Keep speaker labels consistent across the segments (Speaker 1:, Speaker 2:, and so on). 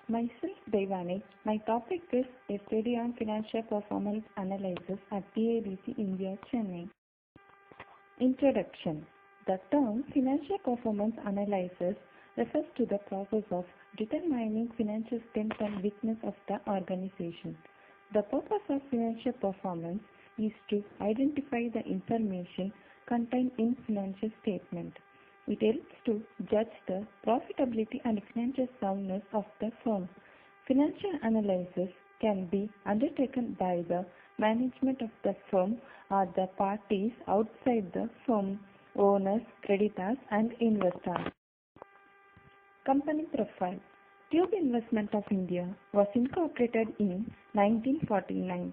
Speaker 1: Myself, Deivanai. My topic is a study on financial performance analysis at Tidc, India, Chennai. Introduction. The term financial performance analysis refers to the process of determining financial strength and weakness of the organization. The purpose of financial performance is to identify the information contained in financial statement. It helps to judge the profitability and financial soundness of the firm. Financial analysis can be undertaken by the management of the firm or the parties outside the firm, owners, creditors, and investors. Company profile. Tube Investment of India was incorporated in 1949.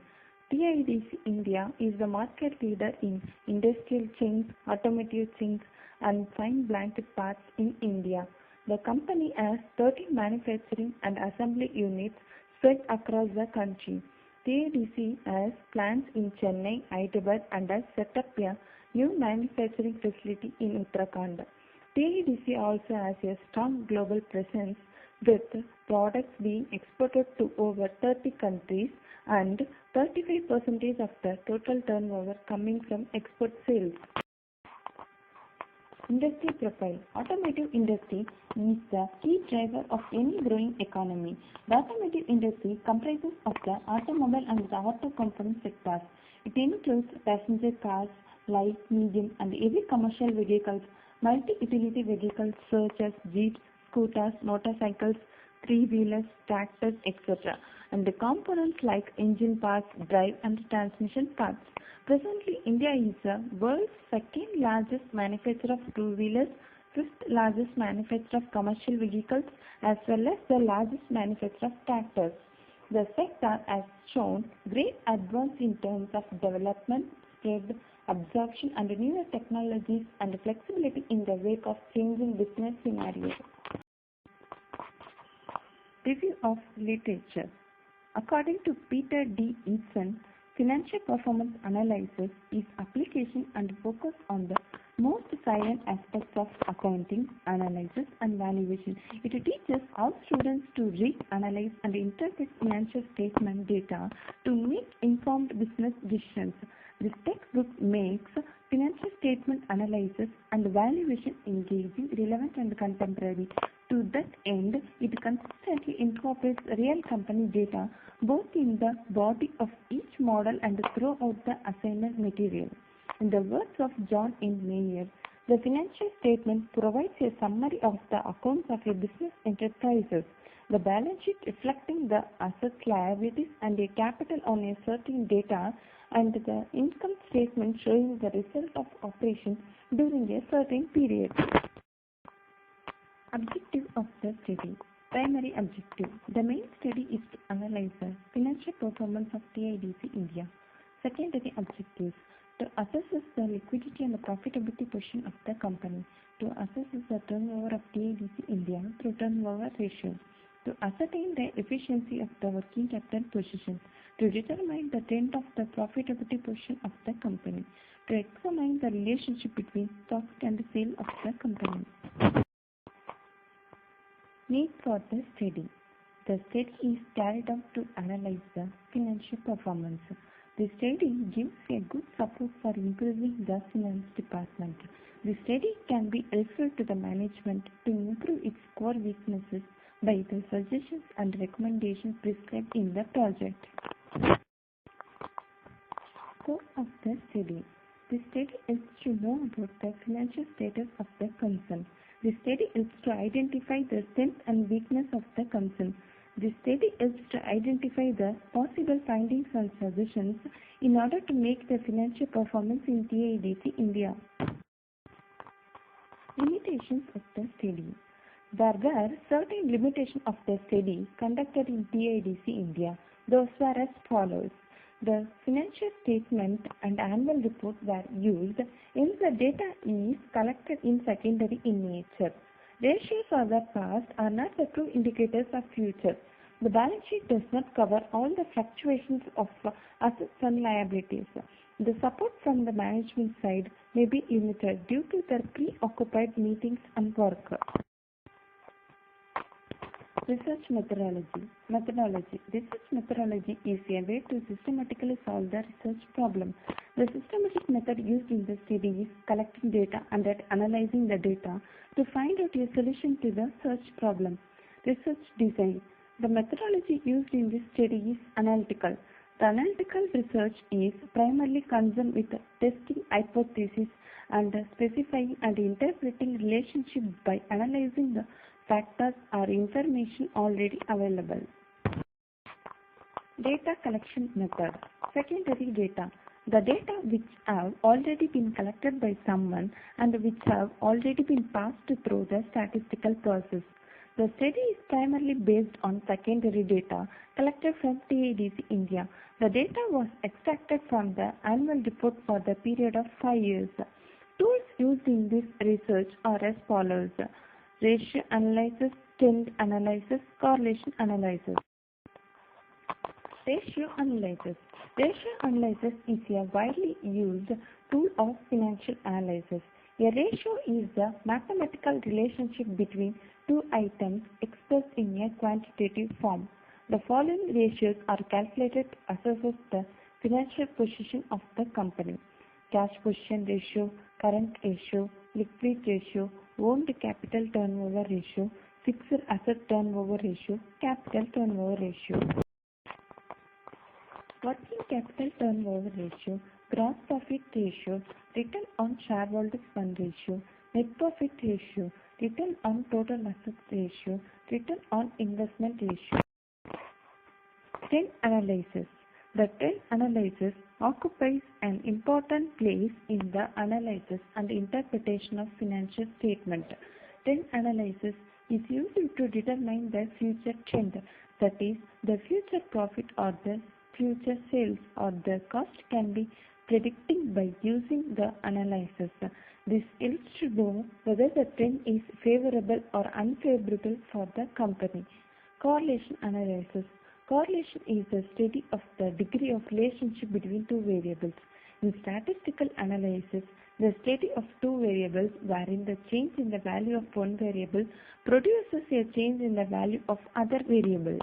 Speaker 1: Tidc India is the market leader in industrial chains, automotive chains, and fine blanket parts in India. The company has 30 manufacturing and assembly units spread across the country. Tidc has plants in Chennai, Hyderabad, and has set up a new manufacturing facility in Uttarakhand. Tidc also has a strong global presence with products being exported to over 30 countries and 35% of the total turnover coming from export sales. Industry profile. Automotive industry is the key driver of any growing economy. The automotive industry comprises of the automobile and the auto component sectors. It includes passenger cars, light, medium, and heavy commercial vehicles, multi-utility vehicles such as jeeps, scooters, motorcycles, three-wheelers, tractors, etc., and the components like engine parts, drive, and transmission parts. Presently, India is the world's second largest manufacturer of two-wheelers, fifth largest manufacturer of commercial vehicles, as well as the largest manufacturer of tractors. The sector has shown great advance in terms of development, spread, absorption, and newer technologies and flexibility in the wake of changing business scenarios. Review of literature. According to Peter D. Eason, financial performance analysis is application and focus on the most salient aspects of accounting, analysis, and valuation. It teaches all students to read, analyze, and interpret financial statement data to make informed business decisions. This textbook makes financial statement analysis and valuation engaging, relevant, and contemporary. To that end, it consistently incorporates real company data both in the body of each model and throughout the assignment material. In the words of John N. Mayer, the financial statement provides a summary of the accounts of a business enterprises, the balance sheet reflecting the assets, liabilities, and a capital on a certain data, and the income statement showing the result of operations during a certain period. Objective of the study. Primary objective. The main study is to analyze the financial performance of Tidc India. Secondary objectives. To assess the liquidity and the profitability position of the company. To assess the turnover of Tidc India through turnover ratio. To ascertain the efficiency of the working capital position. To determine the trend of the profitability position of the company. To examine the relationship between profit and sale of the company. Need for the study. The study is carried out to analyze the financial performance. The study gives a good support for improving the finance department. The study can be referred to the management to improve its core weaknesses by the suggestions and recommendations prescribed in the project. Scope of the study. The study is to know about the financial status of the concern. The study is to identify the strength and weakness of the concern. The study is to identify the possible findings and suggestions in order to make the financial performance in Tidc India. Limitations of the study. There were certain limitations of the study conducted in Tidc India. Those were as follows. The financial statement and annual report were used, hence the data is collected in secondary in nature. Ratios of the past are not the true indicators of future. The balance sheet does not cover all the fluctuations of assets and liabilities. The support from the management side may be limited due to their preoccupied meetings and work. Research methodology. Research methodology is a way to systematically solve the research problem. The systematic method used in the study is collecting data and then analyzing the data to find out a solution to the search problem. Research design. The methodology used in this study is analytical. The analytical research is primarily concerned with testing hypotheses and specifying and interpreting relationships by analyzing the factors or information already available. Data collection method. Secondary data. The data which have already been collected by someone and which have already been passed through the statistical process. The study is primarily based on secondary data collected from TIDC India. The data was extracted from the annual report for the period of 5 years. Tools used in this research are as follows: ratio analysis, trend analysis, correlation analysis. Ratio analysis. Ratio analysis is a widely used tool of financial analysis. A ratio is the mathematical relationship between two items expressed in a quantitative form. The following ratios are calculated to assess the financial position of the company: cash position ratio, current ratio, liquid ratio, owned capital turnover ratio, fixed asset turnover ratio, capital turnover ratio. Working capital turnover ratio, gross profit ratio, return on shareholders fund ratio, net profit ratio, return on total assets ratio, return on investment ratio. Trend analysis. The trend analysis occupies an important place in the analysis and interpretation of financial statement. Trend analysis is used to determine the future trend, that is, the future profit or the future sales or the cost can be predicted by using the analysis. This helps to know whether the trend is favorable or unfavorable for the company. Correlation analysis. Correlation is the study of the degree of relationship between two variables. In statistical analysis, the study of two variables wherein the change in the value of one variable produces a change in the value of other variable.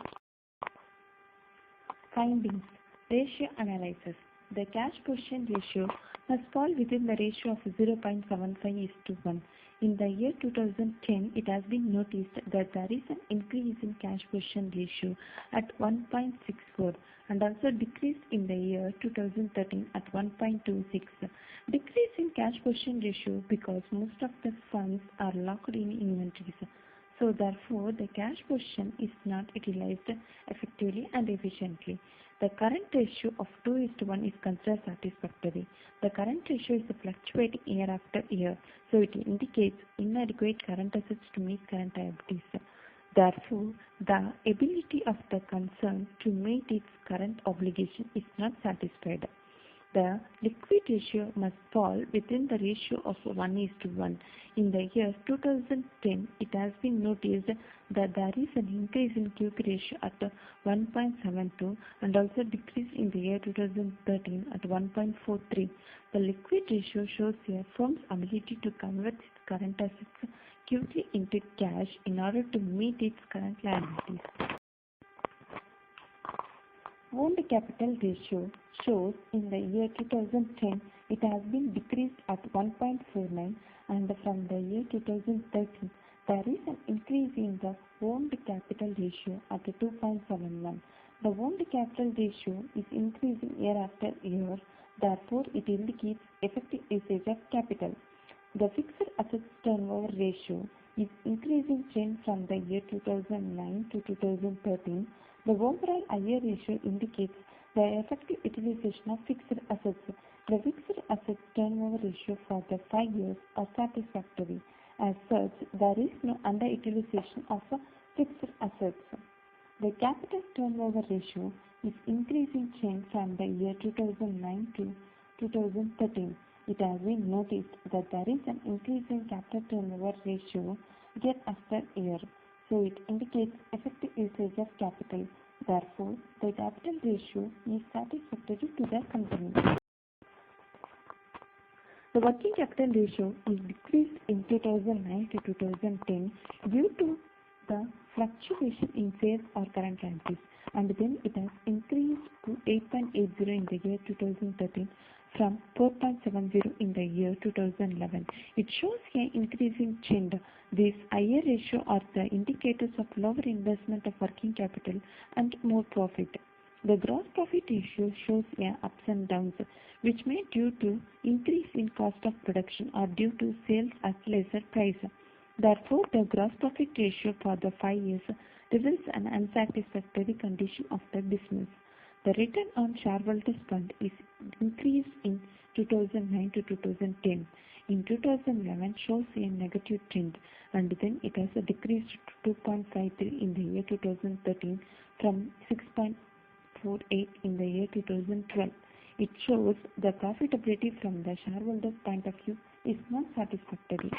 Speaker 1: Findings. Ratio analysis. The cash position ratio must fall within the ratio of 0.75:1. In the year 2010, it has been noticed that there is an increase in cash position ratio at 1.64 and also decreased in the year 2013 at 1.26. Decrease in cash position ratio because most of the funds are locked in inventories. So therefore, the cash position is not utilized effectively and efficiently. The current ratio of 2:1 is considered satisfactory. The current ratio is fluctuating year after year, so it indicates inadequate current assets to meet current liabilities. Therefore, the ability of the concern to meet its current obligation is not satisfied. The liquid ratio must fall within the ratio of 1:1. In the year 2010, it has been noticed that there is an increase in quick ratio at 1.72 and also decrease in the year 2013 at 1.43. The liquid ratio shows a firm's ability to convert its current assets quickly into cash in order to meet its current liabilities. Owned capital ratio shows in the year 2010 it has been decreased at 1.49 and from the year 2013 there is an increase in the owned capital ratio at 2.71. The owned capital ratio is increasing year after year, therefore it indicates effective usage of capital. The fixed assets turnover ratio is increasing trend from the year 2009 to 2013. The overall IR ratio indicates the effective utilization of fixed assets. The fixed assets turnover ratio for the 5 years are satisfactory. As such, there is no underutilization of fixed assets. The capital turnover ratio is increasing trend from the year 2009 to 2013. It has been noticed that there is an increase in capital turnover ratio year after year. So it indicates effective usage of capital. Therefore, the capital ratio is satisfactory to the company. The working capital ratio is decreased in 2009 to 2010 due to the fluctuation in sales or current liabilities, and then it has increased to 8.80 in the year 2013 from 4.70 in the year 2011. It shows an increasing trend. These higher ratio are the indicators of lower investment of working capital and more profit. The gross profit ratio shows ups and downs, which may due to increase in cost of production or due to sales at lesser price. Therefore, the gross profit ratio for the 5 years reveals an unsatisfactory condition of the business. The return on shareholders' fund is increased in 2009 to 2010. In 2011 shows a negative trend, and then it has decreased to 2.53 in the year 2013 from 6.48 in the year 2012. It shows the profitability from the shareholders' point of view is not satisfactory.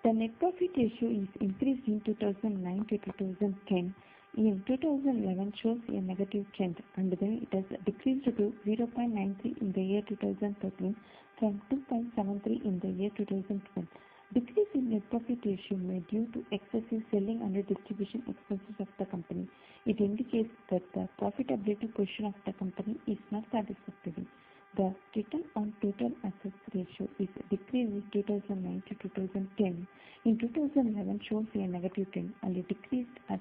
Speaker 1: The net profit ratio is increased in 2009 to 2010. In 2011 shows a negative trend, and then it has decreased to 0.93 in the year 2013 from 2.73 in the year 2012. Decrease in net profit ratio may due to excessive selling and distribution expenses of the company. It indicates that the profitability position of the company is not satisfactory. The return on total assets ratio is decreased in 2009 to 2010. In 2011 shows a negative trend, and it decreased at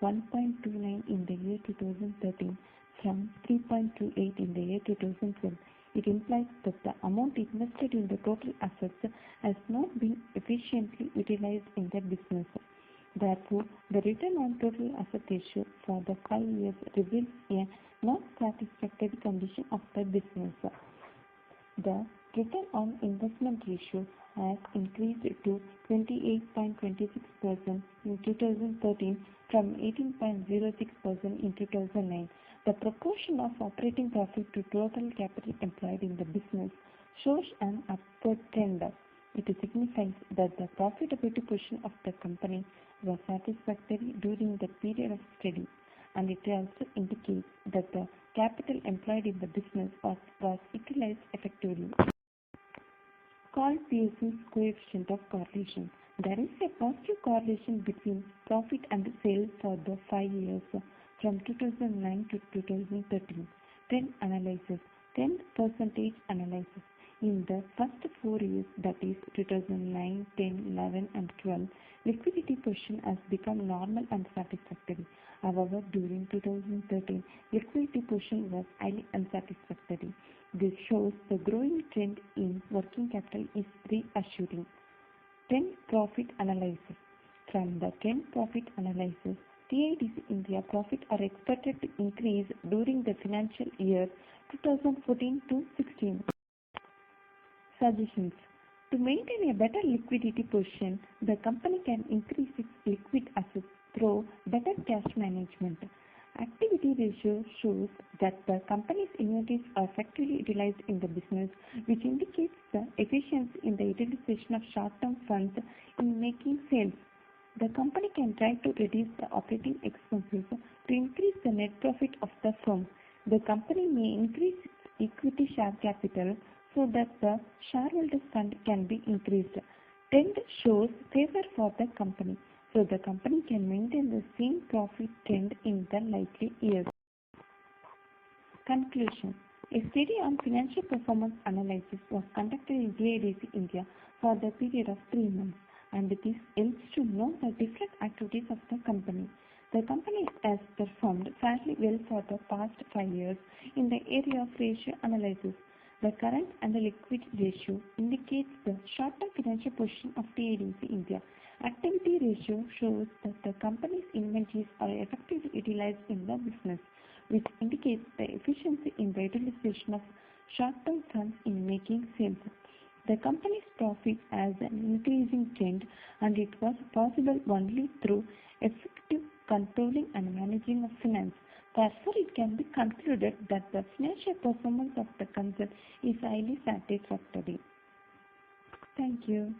Speaker 1: 1.29 in the year 2013 from 3.28 in the year 2012. It implies that the amount invested in the total assets has not been efficiently utilized in the business. Therefore, the return on total asset ratio for the 5 years reveals a not satisfactory condition of the business. The return on investment ratio has increased to 28.26% in 2013 from 18.06% in 2009. The proportion of operating profit to total capital employed in the business shows an upward trend. It signifies that the profitability position of the company was satisfactory during the period of study, and it also indicates that the capital employed in the business was utilized effectively. Called Pearson's coefficient of correlation. There is a positive correlation between profit and sales for the 5 years from 2009 to 2013. Trend analysis. 10% analysis. In the first 4 years, that is 2009, 10, 11 and 12, liquidity position has become normal and satisfactory. However, during 2013, liquidity position was highly unsatisfactory. This shows the growing trend in working capital is reassuring. 10 profit analysis. From the 10 profit analysis, Tidc India profit are expected to increase during the financial year 2014 to 16. Suggestions. To maintain a better liquidity position, the company can increase its liquid assets through better cash management. Activity ratio shows that the company's inventories are effectively utilized in the business, which indicates the efficiency in the utilization of short-term funds in making sales. The company can try to reduce the operating expenses to increase the net profit of the firm. The company may increase its equity share capital so that the shareholders' fund can be increased. Trend shows favor for the company, so the company can maintain the same profit trend in the likely years. Conclusion. A study on financial performance analysis was conducted in DHANAPAL India for the period of 3 months, and this helps to know the different activities of the company. The company has performed fairly well for the past 5 years in the area of ratio analysis. The current and the liquid ratio indicates the short-term financial position of Tidc India. Activity ratio shows that the company's inventories are effectively utilized in the business, which indicates the efficiency in the utilization of short-term funds in making sales. The company's profit has an increasing trend, and it was possible only through effective controlling and managing of finance. Therefore, it can be concluded that the financial performance of the concern is highly satisfactory. Thank you.